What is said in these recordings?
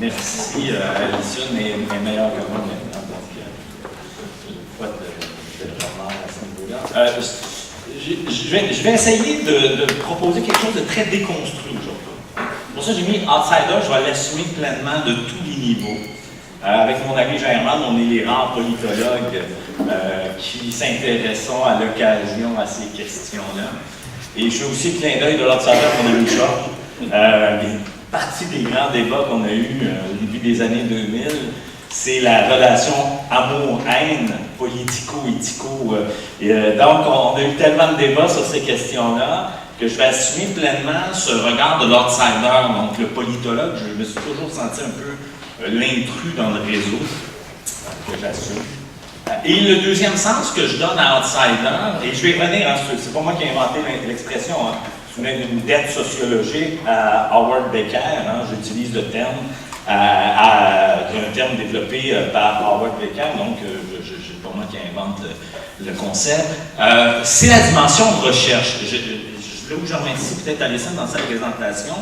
Merci, Alison est meilleure que moi maintenant, donc pas de remords à ce niveau-là. Je vais essayer de proposer quelque chose de très déconstruit aujourd'hui. Pour ça, j'ai mis Outsider, je vais l'assumer pleinement de tous les niveaux. Avec mon ami Germain, on est les rares politologues qui s'intéressons à l'occasion à ces questions-là. Et je fais aussi le clin d'œil de l'Outsider, mon ami Charles. Partie des grands débats qu'on a eus au début des années 2000, c'est la relation amour-haine, politico-éthico. Donc, on a eu tellement de débats sur ces questions-là que je vais assumer pleinement ce regard de l'outsider, donc le politologue. Je me suis toujours senti un peu l'intrus dans le réseau, que j'assume. Et le deuxième sens que je donne à outsider, et je vais revenir, c'est pas moi qui ai inventé l'expression, je mets une dette sociologique à Howard Becker, j'utilise le terme, un terme développé par Howard Becker, donc c'est pas moi qui invente le concept. C'est la dimension de recherche. Là où j'en remercie peut-être Alison dans sa présentation,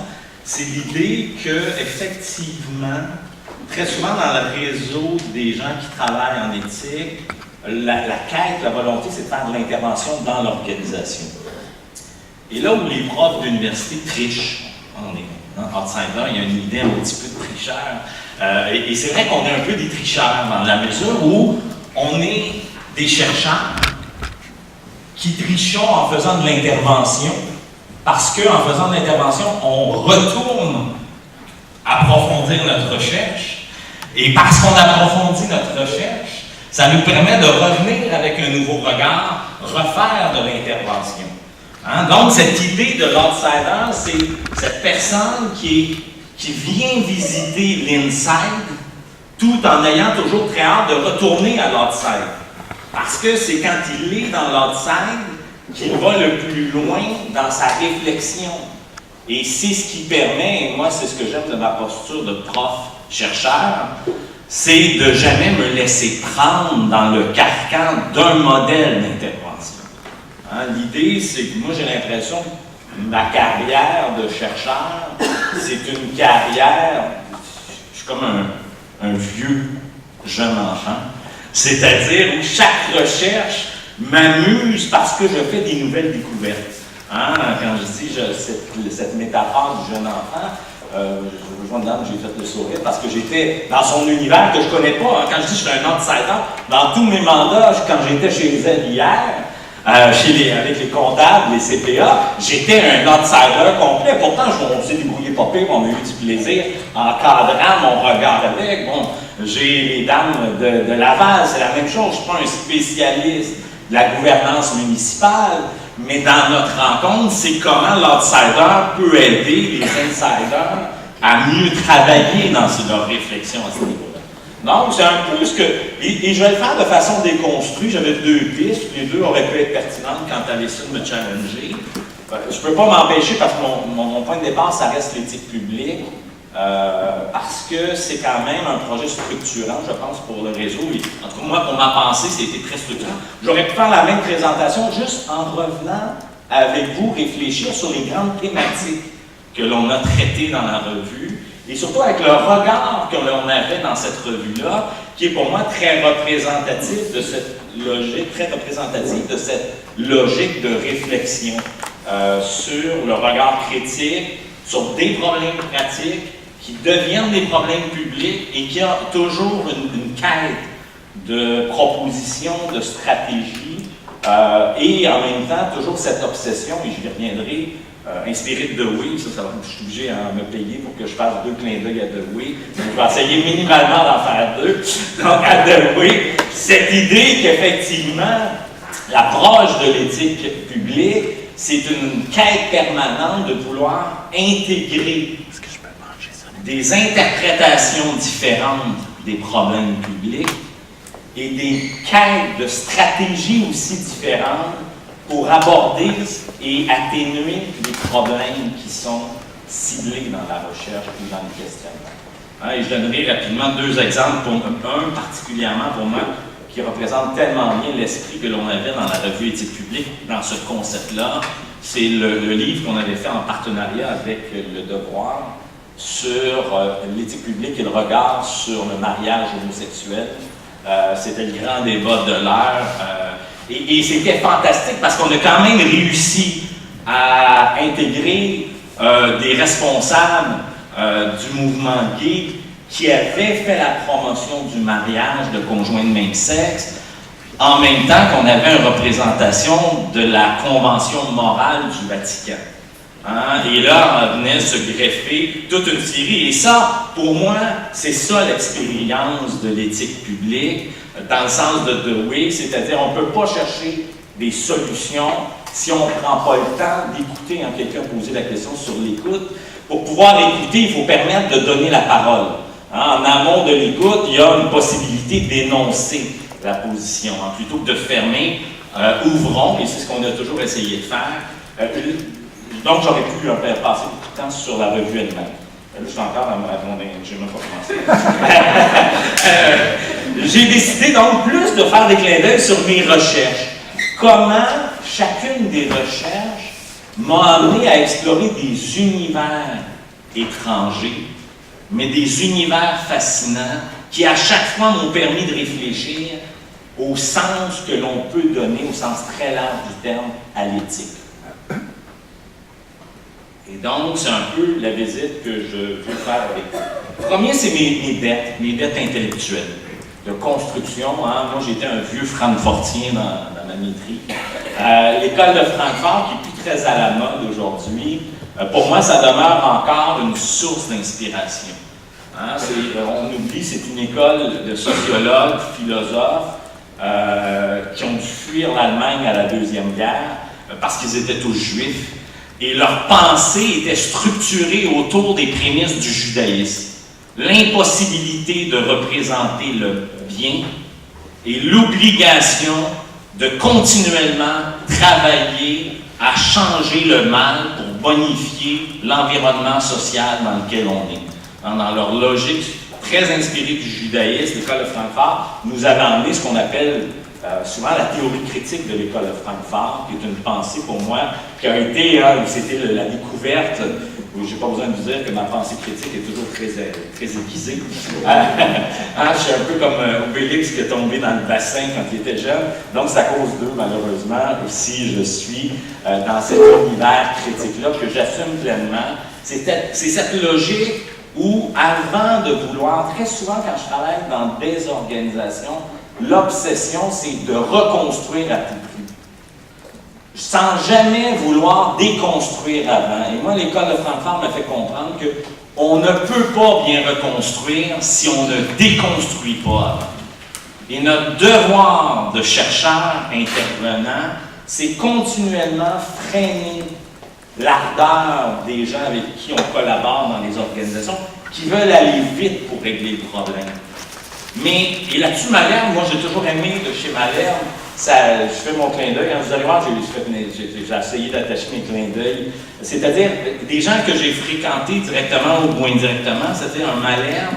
c'est l'idée que effectivement, très souvent dans le réseau des gens qui travaillent en éthique, la quête, la volonté, c'est de faire de l'intervention dans l'organisation. Et là où les profs d'université trichent, on est outsider, il y a une idée un petit peu de tricheur. Et c'est vrai qu'on est un peu des tricheurs dans la mesure où on est des chercheurs qui trichons en faisant de l'intervention, parce qu'en faisant de l'intervention, on retourne approfondir notre recherche. Et parce qu'on approfondit notre recherche, ça nous permet de revenir avec un nouveau regard, refaire de l'intervention. Donc, cette idée de l'outsider, c'est cette personne qui vient visiter l'inside tout en ayant toujours très hâte de retourner à l'outside. Parce que c'est quand il est dans l'outside qu'il va le plus loin dans sa réflexion. Et c'est ce qui permet, et moi c'est ce que j'aime de ma posture de prof-chercheur, c'est de jamais me laisser prendre dans le carcan d'un modèle d'intervention. L'idée, c'est que moi j'ai l'impression que ma carrière de chercheur, c'est une carrière, je suis comme un vieux jeune enfant, c'est-à-dire où chaque recherche m'amuse parce que je fais des nouvelles découvertes. Quand je dis cette métaphore du jeune enfant, je rejoins Dame, j'ai fait le sourire parce que j'étais dans son univers que je ne connais pas. Quand je dis que je suis un outsider, dans tous mes mandats, quand j'étais chez elle hier, avec les comptables, les CPA, j'étais un outsider complet. Pourtant, on s'est débrouillé pas pire, on a eu du plaisir en cadrant mon regard avec. Bon, j'ai les dames de Laval, c'est la même chose. Je ne suis pas un spécialiste de la gouvernance municipale, mais dans notre rencontre, c'est comment l'outsider peut aider les insiders à mieux travailler dans leur réflexion à ce niveau-là. Donc, c'est un peu ce que... Et je vais le faire de façon déconstruite. J'avais deux pistes. Les deux auraient pu être pertinentes quand Alison me challenger. Je ne peux pas m'empêcher, parce que mon point de départ, ça reste l'éthique publique, parce que c'est quand même un projet structurant, je pense, pour le réseau. Et, en tout cas, moi, pour ma pensée, c'était très structurant. J'aurais pu faire la même présentation juste en revenant avec vous réfléchir sur les grandes thématiques que l'on a traitées dans la revue, et surtout avec le regard que l'on avait dans cette revue-là, qui est pour moi très représentatif de cette logique, de réflexion sur le regard critique, sur des problèmes pratiques qui deviennent des problèmes publics et qui a toujours une quête de propositions, de stratégies, et en même temps toujours cette obsession, et j'y reviendrai, inspiré de Dewey, ça va, je suis obligé à me payer pour que je fasse deux clins d'œil à Dewey. Je vais essayer minimalement d'en faire deux. Donc, à Dewey, cette idée qu'effectivement, l'approche de l'éthique publique, c'est une quête permanente de vouloir intégrer des interprétations différentes des problèmes publics et des quêtes de stratégies aussi différentes pour aborder et atténuer les problèmes qui sont ciblés dans la recherche ou dans les questionnements. Et je donnerai rapidement deux exemples, un particulièrement pour moi, qui représente tellement bien l'esprit que l'on avait dans la revue Éthique publique, dans ce concept-là. C'est le livre qu'on avait fait en partenariat avec Le Devoir, sur l'éthique publique et le regard sur le mariage homosexuel. C'était le grand débat de l'heure. Et c'était fantastique parce qu'on a quand même réussi à intégrer des responsables du mouvement gay qui avaient fait la promotion du mariage de conjoints de même sexe, en même temps qu'on avait une représentation de la Convention morale du Vatican. Hein? Et là, on venait se greffer toute une série. Et ça, pour moi, c'est ça l'expérience de l'éthique publique, dans le sens de Dewey, c'est-à-dire on ne peut pas chercher des solutions si on ne prend pas le temps d'écouter quand quelqu'un poser la question sur l'écoute. Pour pouvoir écouter, il faut permettre de donner la parole. Hein? En amont de l'écoute, il y a une possibilité d'énoncer la position. Hein? Plutôt que de fermer, ouvrons, et c'est ce qu'on a toujours essayé de faire. Donc, j'aurais pu passer beaucoup de temps sur la revue elle-même. Là, je suis encore dans mon... J'ai même pas commencé. J'ai décidé donc plus de faire des clins d'œil sur mes recherches. Comment chacune des recherches m'a amené à explorer des univers étrangers, mais des univers fascinants qui, à chaque fois, m'ont permis de réfléchir au sens que l'on peut donner, au sens très large du terme, à l'éthique. Et donc, c'est un peu la visite que je veux faire avec vous. Le premier, c'est mes dettes intellectuelles, de construction. Hein. Moi, j'étais un vieux francfortien dans ma maîtrise. L'école de Francfort, qui n'est plus très à la mode aujourd'hui, pour moi, ça demeure encore une source d'inspiration. Hein. On oublie, c'est une école de sociologues, philosophes, qui ont dû fuir l'Allemagne à la Deuxième Guerre, parce qu'ils étaient tous juifs. Et leur pensée était structurée autour des prémices du judaïsme. L'impossibilité de représenter le bien et l'obligation de continuellement travailler à changer le mal pour bonifier l'environnement social dans lequel on est. Dans leur logique très inspirée du judaïsme, l'école de Francfort nous avait amené ce qu'on appelle souvent la théorie critique de l'école de Francfort, qui est une pensée pour moi, qui a été, c'était la découverte, où je n'ai pas besoin de vous dire que ma pensée critique est toujours très aiguisée. Je suis un peu comme Obélix qui est tombé dans le bassin quand il était jeune, donc c'est à cause d'eux, malheureusement, aussi je suis dans cet univers critique-là que j'assume pleinement. C'est cette logique où, avant de vouloir, très souvent quand je travaille dans des organisations, l'obsession, c'est de reconstruire à tout prix, sans jamais vouloir déconstruire avant. Et moi, l'école de Francfort m'a fait comprendre qu'on ne peut pas bien reconstruire si on ne déconstruit pas avant. Et notre devoir de chercheur intervenant, c'est continuellement freiner l'ardeur des gens avec qui on collabore dans les organisations, qui veulent aller vite pour régler le problème. Mais, et là-dessus, Malherbe, moi j'ai toujours aimé de chez Malherbe, je fais mon clin d'œil, vous allez voir, j'ai essayé d'attacher mes clins d'œil, c'est-à-dire des gens que j'ai fréquentés directement ou indirectement, c'est-à-dire un Malherbe,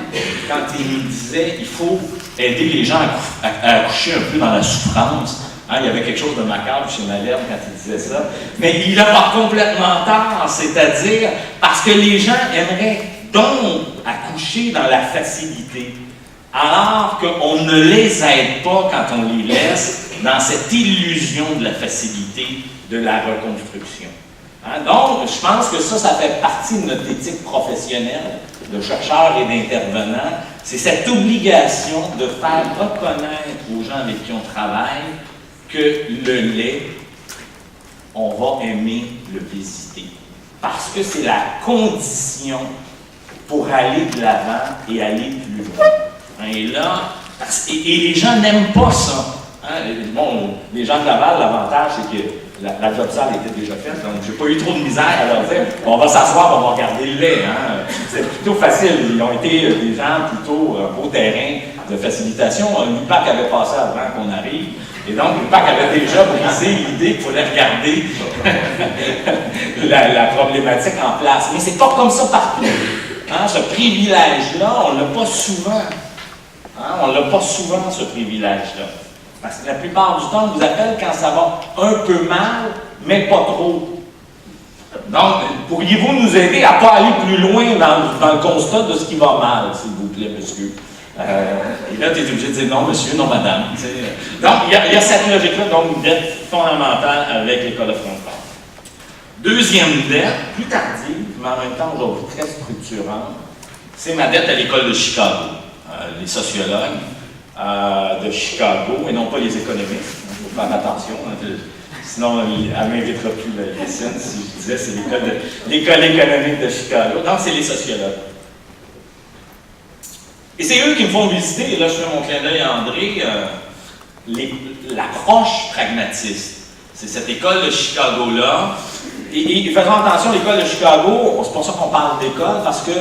quand il nous disait il faut aider les gens à accoucher un peu dans la souffrance. Hein, il y avait quelque chose de macabre chez Malherbe quand il disait ça, mais il n'a pas complètement tort, c'est-à-dire parce que les gens aimeraient donc accoucher dans la facilité, alors qu'on ne les aide pas quand on les laisse dans cette illusion de la facilité de la reconstruction. Hein? Donc, je pense que ça fait partie de notre éthique professionnelle de chercheurs et d'intervenants. C'est cette obligation de faire reconnaître aux gens avec qui on travaille que le lait, on va aimer le visiter. Parce que c'est la condition pour aller de l'avant et aller plus loin. Et là, et les gens n'aiment pas ça. Hein? Bon, les gens de Laval, l'avantage, c'est que la job sale était déjà faite, donc j'ai pas eu trop de misère à leur dire on va s'asseoir, on va regarder le lait. Hein? C'est plutôt facile. Ils ont été des gens plutôt beau terrain de facilitation. L'UPAC avait passé avant qu'on arrive. Et donc, l'UPAC avait déjà brisé l'idée qu'il fallait regarder la problématique en place. Mais c'est pas comme ça partout. Hein? Ce privilège-là, on l'a pas souvent. Hein? On n'a pas souvent ce privilège-là. Parce que la plupart du temps, on vous appelle quand ça va un peu mal, mais pas trop. Donc, pourriez-vous nous aider à ne pas aller plus loin dans le constat de ce qui va mal, s'il vous plaît, monsieur? Et là, tu es obligé de dire non, monsieur, non, madame. Donc, il y a cette logique-là, donc une dette fondamentale avec l'école de frontière. Deuxième dette, plus tardive, mais en même temps aujourd'hui très structurante, c'est ma dette à l'école de Chicago. Les sociologues de Chicago, et non pas les économistes. Il faut faire attention. Sinon, elle ne m'invitera plus la scène si je disais c'est l'école économique de Chicago. Donc, c'est les sociologues. Et c'est eux qui me font visiter, et là je fais mon clin d'œil à André, l'approche pragmatiste. C'est cette école de Chicago-là. Et faisons attention, l'école de Chicago, c'est pour ça qu'on parle d'école, parce que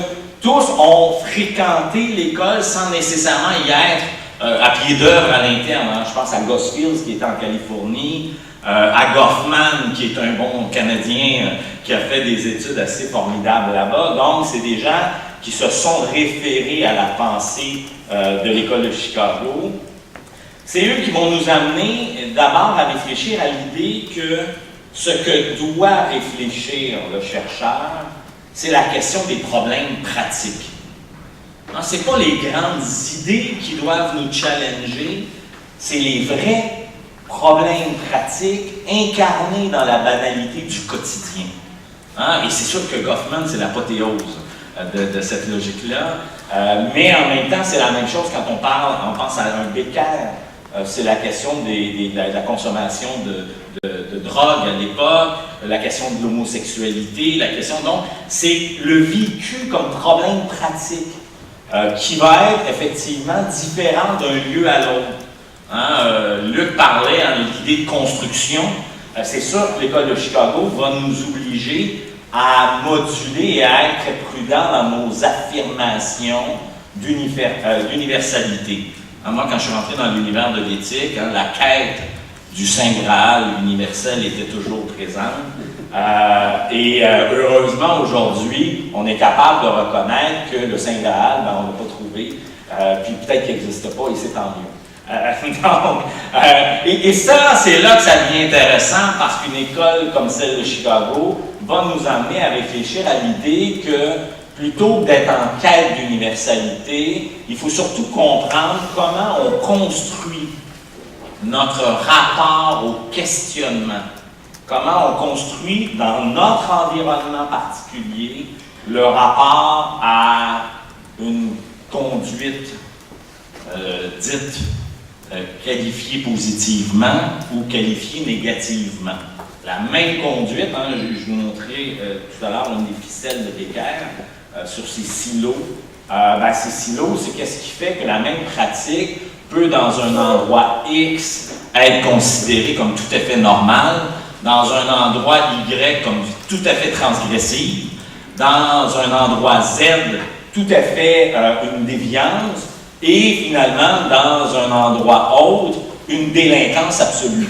tous ont fréquenté l'école sans nécessairement y être à pied d'œuvre à l'interne. Hein. Je pense à Gus Fields qui est en Californie, à Goffman qui est un bon Canadien qui a fait des études assez formidables là-bas. Donc, c'est des gens qui se sont référés à la pensée de l'école de Chicago. C'est eux qui vont nous amener d'abord à réfléchir à l'idée que ce que doit réfléchir le chercheur, c'est la question des problèmes pratiques. Ce n'est pas les grandes idées qui doivent nous challenger, c'est les vrais problèmes pratiques incarnés dans la banalité du quotidien. Et c'est sûr que Goffman, c'est l'apothéose de cette logique-là. Mais en même temps, c'est la même chose quand on pense à un Becker. C'est la question de la consommation de drogue à l'époque, la question de l'homosexualité, la question... Donc, c'est le vécu comme problème pratique qui va être effectivement différent d'un lieu à l'autre. Luc parlait de l'idée de construction. C'est sûr que l'école de Chicago va nous obliger à moduler et à être très prudent dans nos affirmations d'universalité. Moi, quand je suis rentré dans l'univers de l'éthique, la quête du Saint Graal universel était toujours présente. Heureusement, aujourd'hui, on est capable de reconnaître que le Saint Graal, on ne l'a pas trouvé, puis peut-être qu'il n'existe pas, et c'est tant mieux. Et ça, c'est là que ça devient intéressant, parce qu'une école comme celle de Chicago va nous amener à réfléchir à l'idée que plutôt que d'être en quête d'universalité, il faut surtout comprendre comment on construit notre rapport au questionnement. Comment on construit dans notre environnement particulier le rapport à une conduite dite qualifiée positivement ou qualifiée négativement. La même conduite, je vous montrais tout à l'heure une des ficelles de Becker sur ces silos. Ces silos, c'est qu'est-ce qui fait que la même pratique peut, dans un endroit X, être considérée comme tout à fait normale, dans un endroit Y comme tout à fait transgressive, dans un endroit Z tout à fait une déviance, et finalement, dans un endroit autre, une délinquance absolue.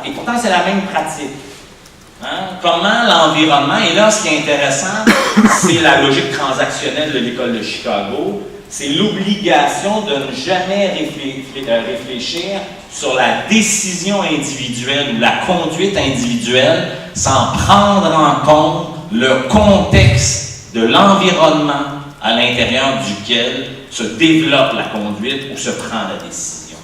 Et pourtant, c'est la même pratique. Comment l'environnement, et là, ce qui est intéressant, c'est la logique transactionnelle de l'école de Chicago, c'est l'obligation de ne jamais réfléchir sur la décision individuelle ou la conduite individuelle sans prendre en compte le contexte de l'environnement à l'intérieur duquel se développe la conduite ou se prend la décision.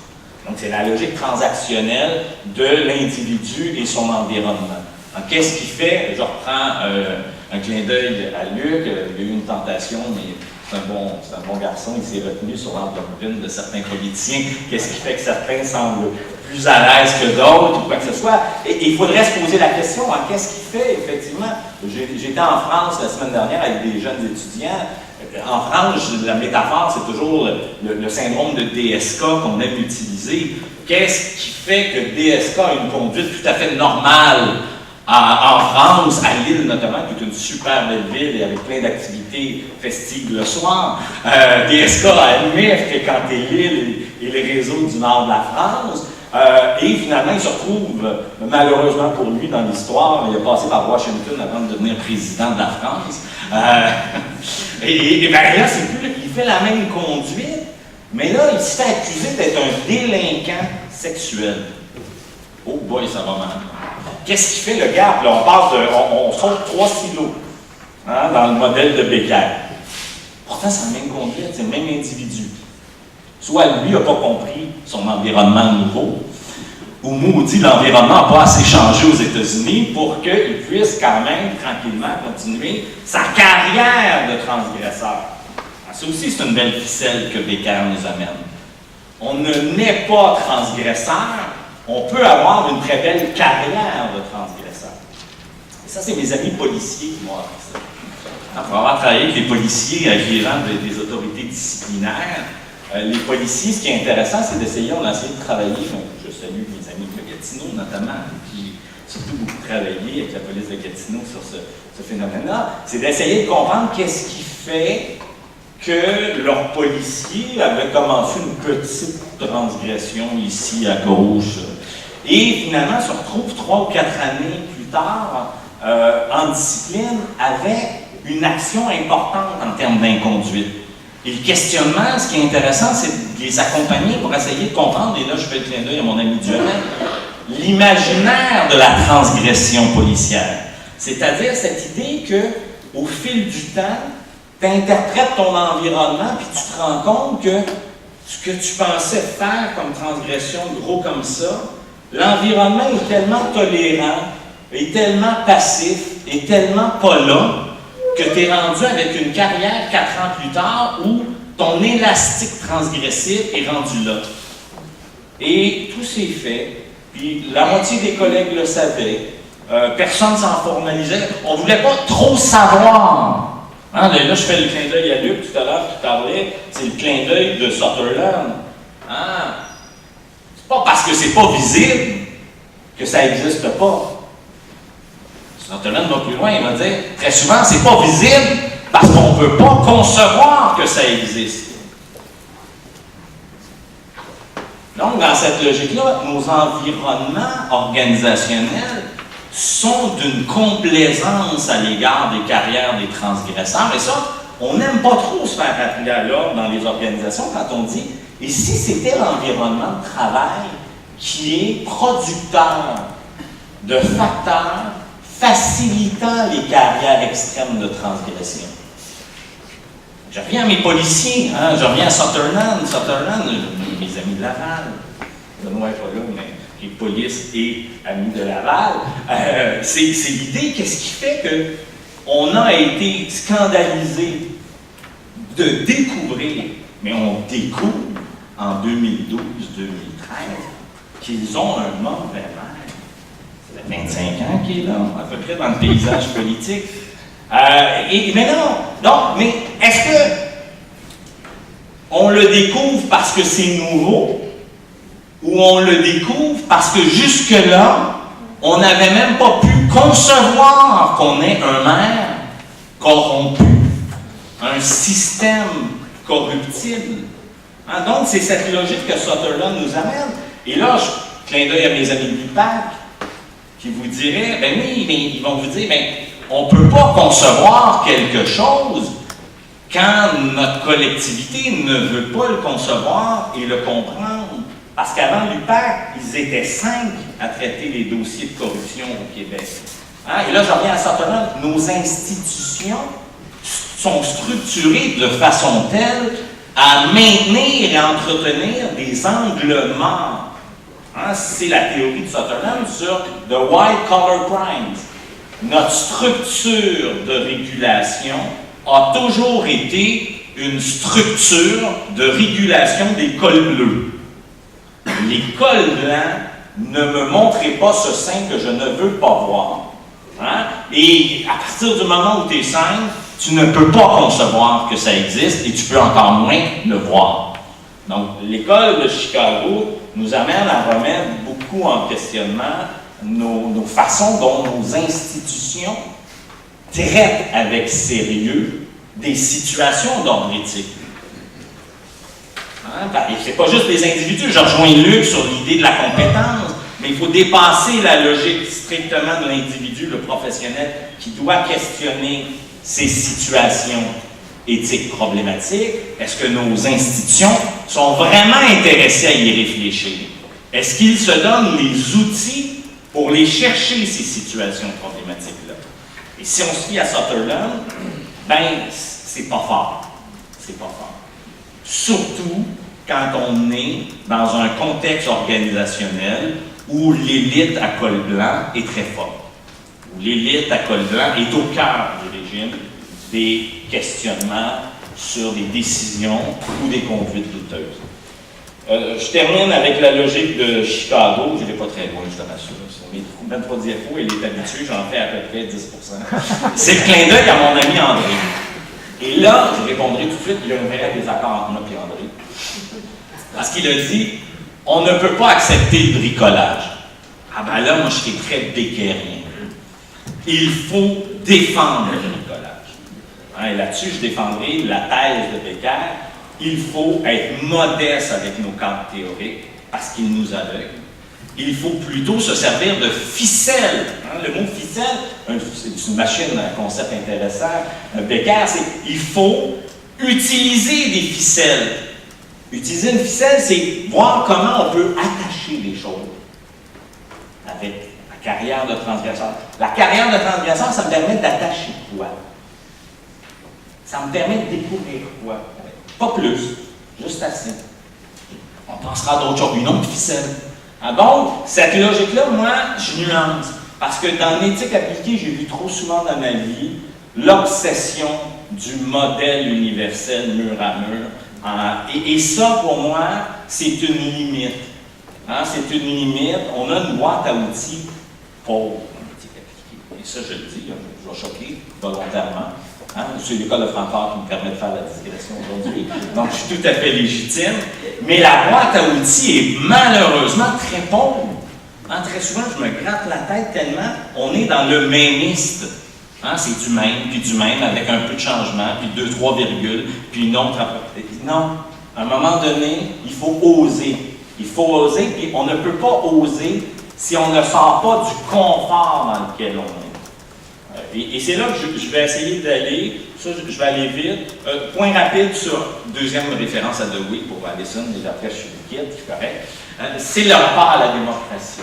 Donc, c'est la logique transactionnelle de l'individu et son environnement. Qu'est-ce qui fait, je reprends un clin d'œil à Luc, il y a eu une tentation, mais c'est un bon garçon, il s'est retenu sur l'enveloppe de certains politiciens. Qu'est-ce qui fait que certains semblent plus à l'aise que d'autres, ou quoi que ce soit? Et il faudrait se poser la question, qu'est-ce qui fait, effectivement? J'étais en France la semaine dernière avec des jeunes étudiants. En France, la métaphore, c'est toujours le syndrome de DSK qu'on aime utiliser. Qu'est-ce qui fait que DSK a une conduite tout à fait normale en France, à Lille notamment, qui est une super belle ville et avec plein d'activités festives le soir? DSK a admis fréquenter Lille et les réseaux du nord de la France. Et finalement, il se retrouve, malheureusement pour lui, dans l'histoire, il a passé par Washington avant de devenir président de la France. Et bien là, c'est plus, il fait la même conduite, mais là, il se fait accuser d'être un délinquant sexuel. Oh boy, ça va mal. Qu'est-ce qui fait le gap? Là, on parle de. On saute 3 silos hein, dans le modèle de Becker. Pourtant, c'est la même conduite, c'est le même individu. Soit lui n'a pas compris son environnement nouveau, ou maudit, l'environnement n'a pas assez changé aux États-Unis pour qu'il puisse quand même tranquillement continuer sa carrière de transgresseur. Ça aussi, c'est une belle ficelle que Becker nous amène. On ne naît pas transgresseur, on peut avoir une très belle carrière de transgresseur. Et ça, c'est mes amis policiers qui m'ont appris ça. Après avoir travaillé avec les policiers, avec les gens des autorités disciplinaires, les policiers, ce qui est intéressant, c'est d'essayer, on a essayé de travailler, je salue mes amis de Gatineau notamment, qui surtout beaucoup travaillé avec la police de Gatineau sur ce phénomène-là, c'est d'essayer de comprendre qu'est-ce qui fait que leurs policiers avaient commencé une petite transgression ici à gauche. Et finalement, se retrouvent 3 ou 4 années plus tard en discipline avec une action importante en termes d'inconduite. Et le questionnement, ce qui est intéressant, c'est de les accompagner pour essayer de comprendre, et là je fais le clin d'œil à mon ami Duhamel, l'imaginaire de la transgression policière. C'est-à-dire cette idée qu'au fil du temps, tu interprètes ton environnement puis tu te rends compte que ce que tu pensais faire comme transgression, gros comme ça, l'environnement est tellement tolérant, est tellement passif, est tellement pas là, que tu es rendu avec une carrière 4 ans plus tard où ton élastique transgressif est rendu là. Et tout s'est fait, puis la moitié des collègues le savaient, personne ne s'en formalisait, on ne voulait pas trop savoir. Hein, là, je fais le clin d'œil à Luc tout à l'heure qui parlait, c'est le clin d'œil de Sutherland. Hein? C'est pas parce que c'est pas visible que ça n'existe pas. Sutherland va plus loin, il va dire, très souvent, c'est pas visible parce qu'on ne peut pas concevoir que ça existe. Donc, dans cette logique-là, nos environnements organisationnels sont d'une complaisance à l'égard des carrières des transgresseurs. Et ça, on n'aime pas trop se faire appeler à l'ordre dans les organisations quand on dit « Et si c'était l'environnement de travail qui est producteur de facteurs facilitant les carrières extrêmes de transgression? » Je reviens à mes policiers, hein, je reviens à Sutherland. Sutherland, mes amis de Laval, Benoît n'est pas là, mais qui est police et ami de Laval, c'est l'idée, qu'est-ce qui fait qu'on a été scandalisé de découvrir, mais on découvre en 2012-2013 qu'ils ont un mauvais maire. Ça fait 25 ans qu'il est là, à peu près dans le paysage politique. Mais non, mais est-ce que on le découvre parce que c'est nouveau? Ou on le découvre parce que jusque-là, on n'avait même pas pu concevoir qu'on ait un maire corrompu, un système corruptible. Hein, donc, c'est cette logique que Sutherland nous amène. Et là, je clin d'œil à mes amis de l'UPAC qui vous diraient, ben oui, mais ils vont vous dire, ben, on ne peut pas concevoir quelque chose quand notre collectivité ne veut pas le concevoir et le comprendre. Parce qu'avant l'UPAC, ils étaient 5 à traiter les dossiers de corruption au Québec. Hein? Et là, je reviens à Sutherland. Nos institutions sont structurées de façon telle à maintenir et entretenir des angles morts. Hein? C'est la théorie de Sutherland sur « the white-collar crimes ». Notre structure de régulation a toujours été une structure de régulation des cols bleus. Les cols blancs ne me montrez pas ce sein que je ne veux pas voir. Hein? Et à partir du moment où tu es sain, tu ne peux pas concevoir que ça existe et tu peux encore moins le voir. Donc, l'école de Chicago nous amène à remettre beaucoup en questionnement nos façons dont nos institutions traitent avec sérieux des situations d'ordre éthique. Hein? Et c'est pas juste les individus, je rejoins Luc sur l'idée de la compétence, mais il faut dépasser la logique strictement de l'individu, le professionnel, qui doit questionner ces situations éthiques problématiques. Est-ce que nos institutions sont vraiment intéressées à y réfléchir? Est-ce qu'il se donne les outils pour les chercher, ces situations problématiques-là? Et si on se fie à Sutherland, ben, c'est pas fort. C'est pas fort. Surtout quand on est dans un contexte organisationnel où l'élite à col blanc est très forte. Où l'élite à col blanc est au cœur du régime des questionnements sur des décisions ou des conduites douteuses. Je termine avec la logique de Chicago. Je ne vais pas très loin, je te rassure. Sur mes 23 diapos, il est habitué, j'en fais à peu près 10%. C'est le clin d'œil à mon ami André. Et là, je répondrai tout de suite, il y a un vrai désaccord entre moi et André. Parce qu'il a dit, on ne peut pas accepter le bricolage. Ah ben là, moi, je suis très béquérien. Il faut défendre le bricolage. Hein, et là-dessus, je défendrai la thèse de Becker. Il faut être modeste avec nos cadres théoriques parce qu'ils nous aveuglent. Il faut plutôt se servir de ficelle. Hein, le mot ficelle, c'est une machine, un concept intéressant. Becker, c'est il faut utiliser des ficelles. Utiliser une ficelle, c'est voir comment on peut attacher des choses avec la carrière de transgresseur. La carrière de transgresseur, ça me permet d'attacher quoi? Ça me permet de découvrir quoi? Pas plus, juste assez. On pensera à d'autres choses, une autre ficelle. Ah donc, cette logique-là, moi, je nuance. Parce que dans l'éthique appliquée, j'ai vu trop souvent dans ma vie l'obsession du modèle universel mur à mur. Et ça, pour moi, c'est une limite. Hein, c'est une limite. On a une boîte à outils pauvre en éthique appliquée. Et ça, je le dis, je vais choquer volontairement. Hein, c'est l'école de Francfort qui me permet de faire la digression aujourd'hui. Donc, je suis tout à fait légitime. Mais la boîte à outils est malheureusement très pauvre. Hein, très souvent, je me gratte la tête tellement on est dans le mémiste. Hein, c'est du même, puis du même, avec un peu de changement, puis 2-3 virgules, puis une autre. Non, à un moment donné, il faut oser. Il faut oser, puis on ne peut pas oser si on ne sort pas du confort dans lequel on est. Et c'est là que je vais essayer d'aller, ça je vais aller vite. Point rapide sur deuxième référence à Dewey pour Allison, et après je suis liquide, c'est correct. C'est le rapport à la démocratie.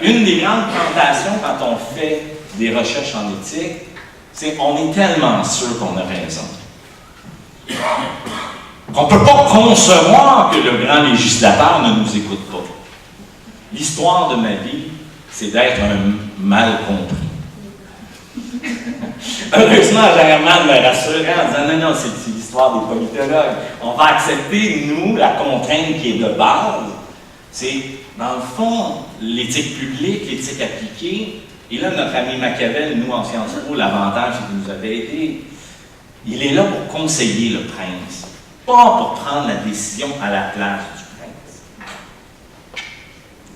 Une des grandes tentations quand on fait des recherches en éthique, c'est qu'on est tellement sûr qu'on a raison. Qu'on ne peut pas concevoir que le grand législateur ne nous écoute pas. L'histoire de ma vie, c'est d'être un mal compris. Heureusement, Germain me rassurait en disant non, c'est l'histoire des politologues. On va accepter, nous, la contrainte qui est de base. C'est, dans le fond, l'éthique publique, l'éthique appliquée. Et là, notre ami Machiavel, nous, en Sciences Po, l'avantage, c'est qu'il nous avait aidés. Il est là pour conseiller le prince, pas pour prendre la décision à la place du prince.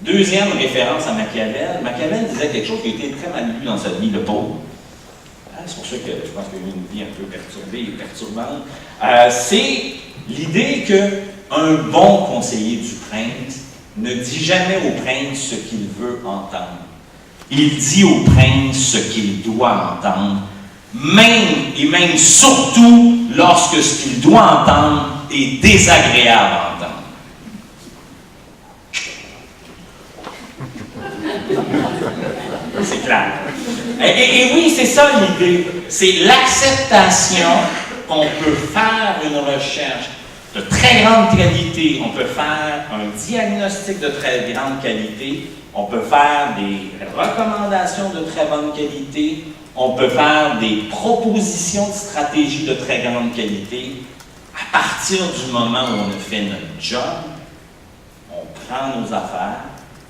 Deuxième référence à Machiavel. Machiavel disait quelque chose qui a été très mal lu dans sa vie, le pauvre. C'est pour ça que je pense qu'il y a eu une vie un peu perturbée et perturbante. C'est l'idée qu'un bon conseiller du prince ne dit jamais au prince ce qu'il veut entendre. Il dit au prince ce qu'il doit entendre, même et même surtout lorsque ce qu'il doit entendre est désagréable à entendre. C'est clair. Et oui, c'est ça l'idée. C'est l'acceptation qu'on peut faire une recherche de très grande qualité, on peut faire un diagnostic de très grande qualité, on peut faire des recommandations de très bonne qualité, on peut faire des propositions de stratégie de très grande qualité. À partir du moment où on a fait notre job, on prend nos affaires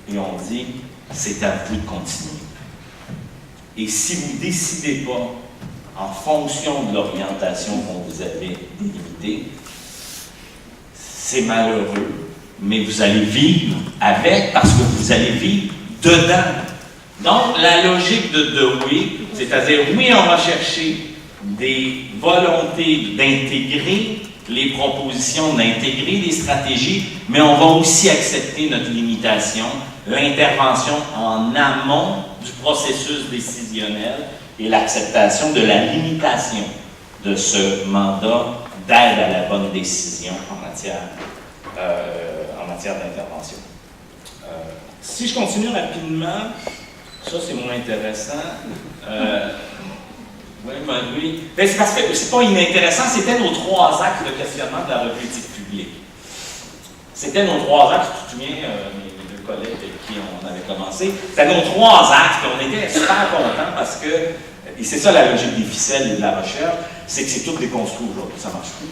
et on dit « c'est à vous de continuer ». Et si vous ne décidez pas, en fonction de l'orientation qu'on vous avait délimitée, c'est malheureux, mais vous allez vivre avec parce que vous allez vivre dedans. Donc, la logique de Dewey, c'est-à-dire, oui, on va chercher des volontés d'intégrer les propositions, d'intégrer les stratégies, mais on va aussi accepter notre limitation, l'intervention en amont du processus décisionnel et l'acceptation de la limitation de ce mandat d'aide à la bonne décision en matière d'intervention. Si je continue rapidement, ça c'est moins intéressant. Oui. Ben, c'est parce que c'est pas inintéressant, c'était nos 3 axes de questionnement de la politique publique. C'était nos 3 axes, tu te souviens, mes 2 collègues avec qui on avait commencé, c'était nos 3 axes, puis on était super contents parce que, et c'est ça la logique des ficelles et de la recherche, c'est que c'est tout déconstruit aujourd'hui, ça marche plus.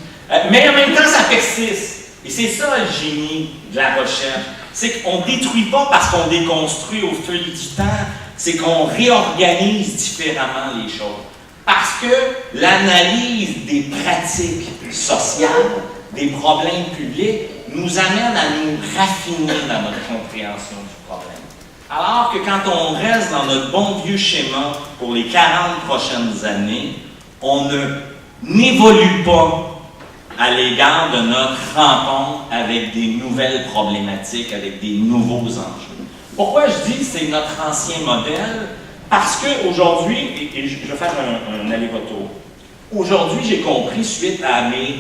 Mais en même temps, ça persiste. Et c'est ça le génie de la recherche. C'est qu'on ne détruit pas parce qu'on déconstruit au fil du temps, c'est qu'on réorganise différemment les choses. Parce que l'analyse des pratiques sociales, des problèmes publics, nous amène à nous raffiner dans notre compréhension du problème. Alors que quand on reste dans notre bon vieux schéma pour les 40 prochaines années, on n'évolue pas à l'égard de notre rencontre avec des nouvelles problématiques, avec des nouveaux enjeux. Pourquoi je dis que c'est notre ancien modèle? Parce qu'aujourd'hui, et je vais faire un aller-retour, aujourd'hui j'ai compris, suite à mes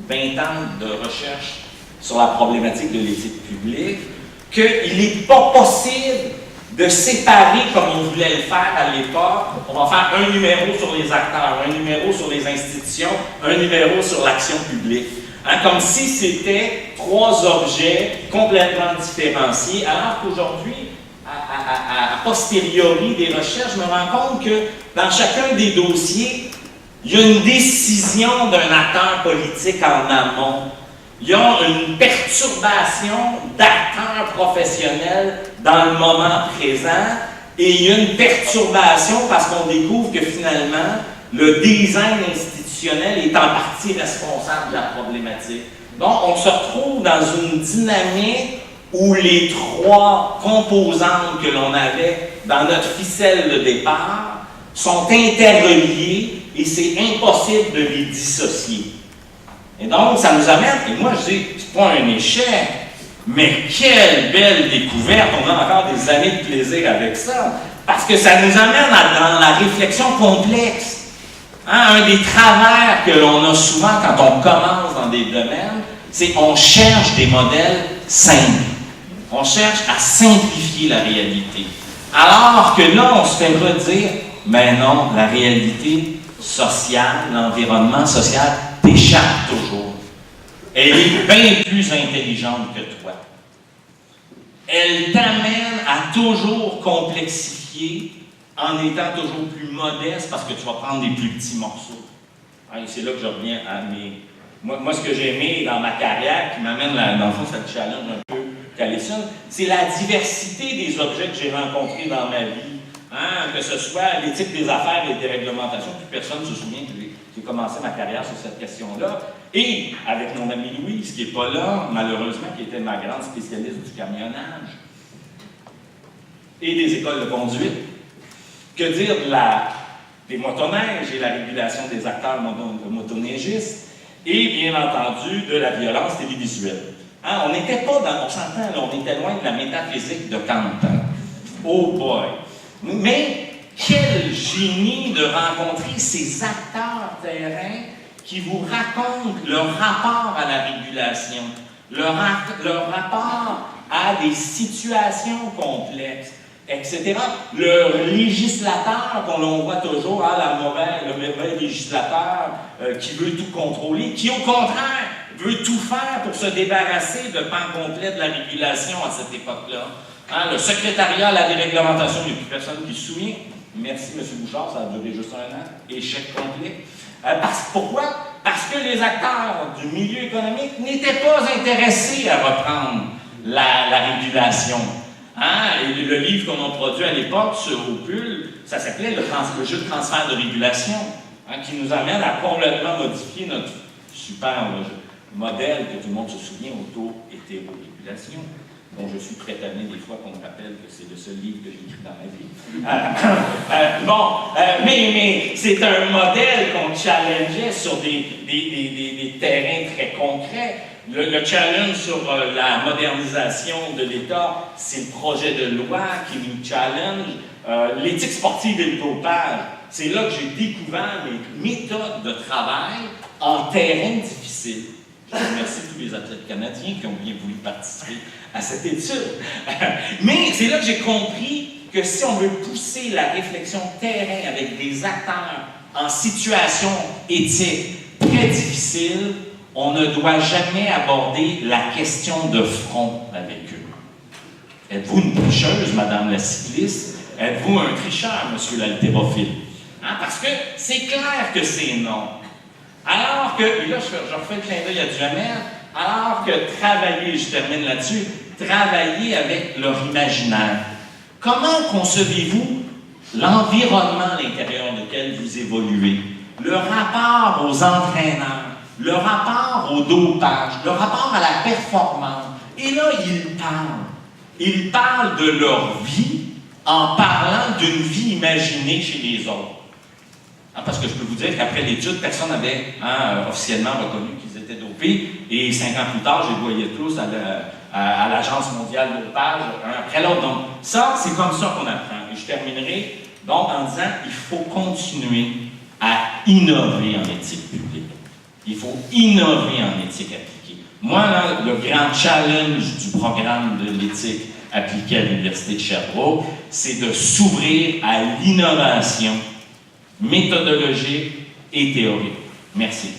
20 ans de recherche sur la problématique de l'éthique publique, qu'il n'est pas possible de séparer, comme on voulait le faire à l'époque. On va faire un numéro sur les acteurs, un numéro sur les institutions, un numéro sur l'action publique. Hein, comme si c'était 3 objets complètement différenciés, alors qu'aujourd'hui, à posteriori des recherches, je me rends compte que dans chacun des dossiers, il y a une décision d'un acteur politique en amont. Il y a une perturbation d'acteurs professionnels dans le moment présent et il y a une perturbation parce qu'on découvre que finalement, le design institutionnel est en partie responsable de la problématique. Donc, on se retrouve dans une dynamique où les 3 composantes que l'on avait dans notre ficelle de départ sont interreliées et c'est impossible de les dissocier. Et donc, ça nous amène, et moi je dis, c'est pas un échec, mais quelle belle découverte, on a encore des années de plaisir avec ça, parce que ça nous amène dans la réflexion complexe. Hein, un des travers que l'on a souvent quand on commence dans des domaines, c'est qu'on cherche des modèles simples. On cherche à simplifier la réalité. Alors que là, on se fait redire, mais non, la réalité sociale, l'environnement social, t'échappe toujours. Elle est bien plus intelligente que toi. Elle t'amène à toujours complexifier en étant toujours plus modeste parce que tu vas prendre des plus petits morceaux. Et c'est là que je reviens à mes... Moi, ce que j'ai aimé dans ma carrière, qui m'amène, dans le fond, ça te challenge un peu, Callison, c'est la diversité des objets que j'ai rencontrés dans ma vie. Hein, que ce soit l'éthique des affaires et des réglementations, plus personne ne se souvient que j'ai commencé ma carrière sur cette question-là. Et avec mon ami Louise, qui n'est pas là, malheureusement, qui était ma grande spécialiste du camionnage et des écoles de conduite. Que dire des motoneiges et la régulation des acteurs motoneigistes et, bien entendu, de la violence télévisuelle. Hein, on n'était pas dans... On s'entend, là, on était loin de la métaphysique de Kant. Hein? Oh boy! Mais quel génie de rencontrer ces acteurs terrains qui vous racontent leur rapport à la régulation, leur rapport à des situations complexes, etc. Le législateur, qu'on l'on voit toujours, hein, le mauvais législateur qui veut tout contrôler, qui au contraire veut tout faire pour se débarrasser de pans complets de la régulation à cette époque-là. Hein, le secrétariat à la déréglementation, il n'y a plus personne qui se souvient. Merci, M. Bouchard, ça a duré juste 1 an. Échec complet. Pourquoi? Parce que les acteurs du milieu économique n'étaient pas intéressés à reprendre la régulation. Hein? Et le livre qu'on a produit à l'époque sur Opul, ça s'appelait le jeu de transfert de régulation, hein, qui nous amène à complètement modifier notre super modèle que tout le monde se souvient, auto-hétérorégulation, dont je suis très tanné des fois qu'on me rappelle que c'est le seul livre que j'ai écrit dans ma vie. Mais c'est un modèle qu'on challengeait sur des terrains très concrets. Le challenge sur la modernisation de l'État, c'est le projet de loi qui nous challenge. L'éthique sportive et le dopage, c'est là que j'ai découvert mes méthodes de travail en terrain difficile. Je remercie tous les athlètes canadiens qui ont bien voulu participer à cette étude. Mais c'est là que j'ai compris que si on veut pousser la réflexion terrain avec des acteurs en situation éthique très difficile, on ne doit jamais aborder la question de front avec eux. Êtes-vous une tricheuse, Madame la cycliste? Êtes-vous un tricheur, Monsieur l'haltérophile? Hein? Parce que c'est clair que c'est non. Alors que, et là je refais le clin d'œil à Duhamel, alors que travailler, je termine là-dessus, travailler avec leur imaginaire. Comment concevez-vous l'environnement à l'intérieur duquel vous évoluez? Le rapport aux entraîneurs, le rapport au dopage, le rapport à la performance. Et là, ils parlent. Ils parlent de leur vie en parlant d'une vie imaginée chez les autres. Parce que je peux vous dire qu'après l'étude, personne n'avait officiellement reconnu qu'ils étaient dopés. Et 5 ans plus tard, je les voyais tous à l'Agence mondiale de dopage, un après l'autre. Donc, ça, c'est comme ça qu'on apprend. Et je terminerai donc en disant qu'il faut continuer à innover en éthique publique. Il faut innover en éthique appliquée. Moi, là, le grand challenge du programme de l'éthique appliquée à l'Université de Sherbrooke, c'est de s'ouvrir à l'innovation méthodologique et théorique. Merci.